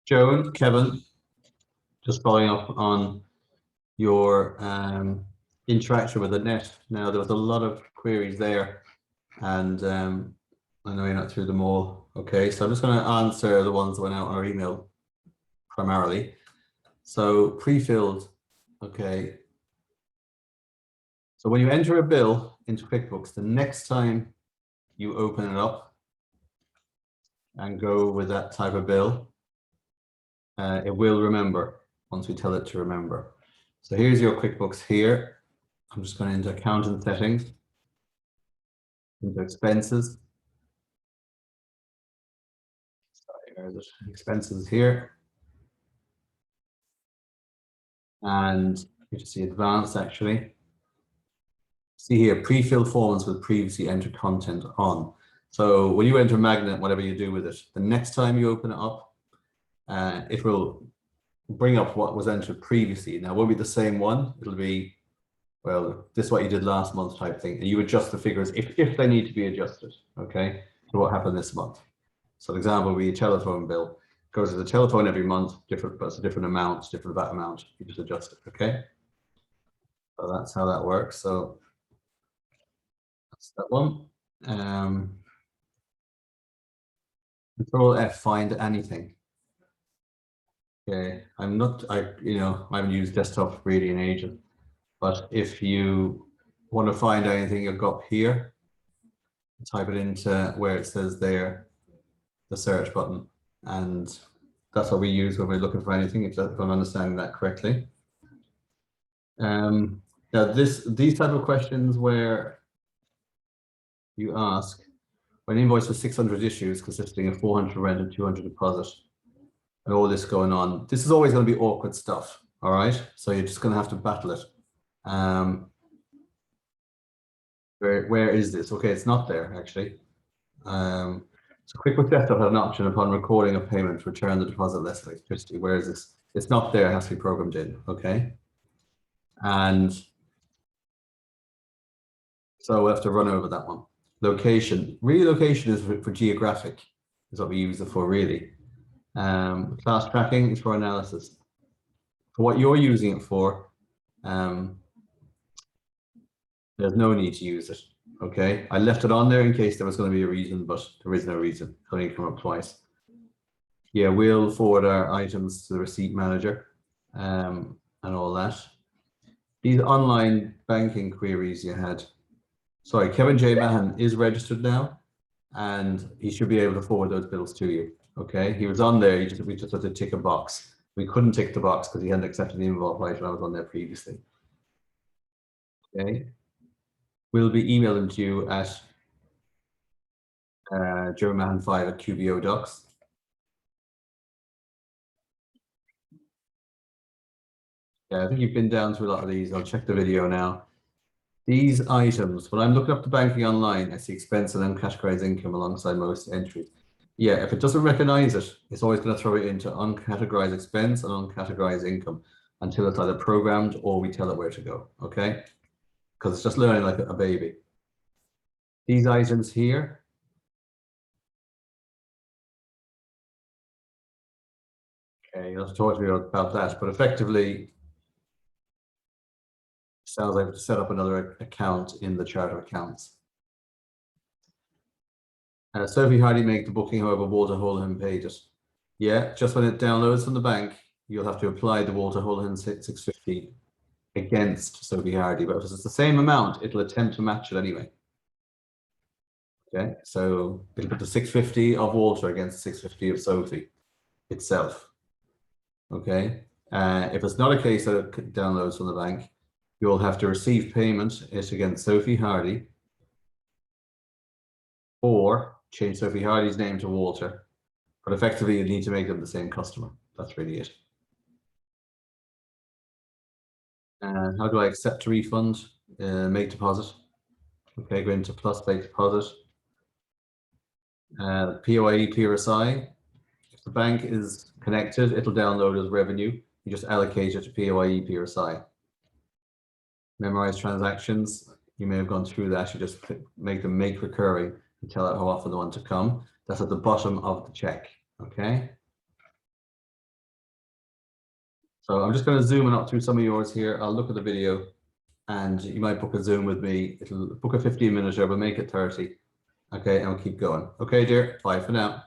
Joan, Kevin, just following up on your interaction with the net. Now, there was a lot of queries there, and I know you're not through them all. Okay, so I'm just going to answer the ones that went out on our email primarily. So pre-filled, okay. So when you enter a bill into QuickBooks, the next time you open it up and go with that type of bill, it will remember once we tell it to remember. So here's your QuickBooks here. I'm just going into accountant settings, into expenses. Sorry, there's expenses here. And you just see advanced actually. See here, pre-filled forms with previously entered content on. So when you enter Magnet, whatever you do with it, the next time you open it up, it will bring up what was entered previously. Now, it won't be the same one. It'll be, well, this is what you did last month type thing. And you adjust the figures if they need to be adjusted, okay, to what happened this month. So the example would be a telephone bill. Goes to the telephone every month, different, but it's a different amount, different VAT amount. You just adjust it, okay? So that's how that works. So that's that one. Control F, find anything. Okay, I haven't used desktop really in ages, but if you want to find anything, you'll go up here, type it into where it says there, the search button, and that's what we use when we're looking for anything, if I'm understanding that correctly. Now these type of questions where you ask, when an invoice with 600 issues consisting of 400 rent and 200 deposit, and all this going on, this is always going to be awkward stuff, all right? So you're just going to have to battle it. Where is this? Okay, it's not there actually. So QuickBooks Desktop has an option upon recording a payment to return the deposit less electricity. Where is this? It's not there, it has to be programmed in, okay? And so we'll have to run over that one. Location, really location is for geographic, is what we use it for really. Class tracking is for analysis. For what you're using it for, there's no need to use it. Okay, I left it on there in case there was going to be a reason, but there is no reason. It's only come up twice. Yeah, we'll forward our items to the receipt manager and all that. These online banking queries you had. Sorry, Kevin J. Mahon is registered now, and he should be able to forward those bills to you. Okay, he was on there. We just had to tick a box. We couldn't tick the box because he hadn't accepted the invoice right when I was on there previously. Okay, we'll be emailing to you at Joan Mahon 5 at QBO Docs. Yeah, I think you've been down through a lot of these. I'll check the video now. These items, when I'm looking up the banking online, I see expense and uncategorized income alongside most entries. Yeah, if it doesn't recognize it, it's always going to throw it into uncategorized expense and uncategorized income until it's either programmed or we tell it where to go, okay? Because it's just learning like a baby. These items here, okay, you'll have to talk to me about that, but effectively, sounds like to set up another account in the chart of accounts. Sophie Hardy make the booking, however, Walter Holohan paid it. Yeah, just when it downloads from the bank, you'll have to apply the Walter Holohan 650 against Sophie Hardy, but if it's the same amount, it'll attempt to match it anyway. Okay, so it'll put the 650 of Walter against the 650 of Sophie itself. Okay, if it's not a case that it downloads from the bank, you'll have to receive payment against Sophie Hardy or change Sophie Hardy's name to Walter, but effectively you need to make them the same customer. That's really it. And how do I accept a refund? Make deposit. Okay, go into plus make deposit. POIE PRSI. If the bank is connected, it'll download as revenue. You just allocate it to POIE PRSI. Memorize transactions. You may have gone through that. You just make them make recurring and tell it how often they want to come. That's at the bottom of the check. Okay. So I'm just going to zoom in up through some of yours here. I'll look at the video and you might book a Zoom with me. It'll book a 15-minute, but make it 30. Okay, and we'll keep going. Okay, dear. Bye for now.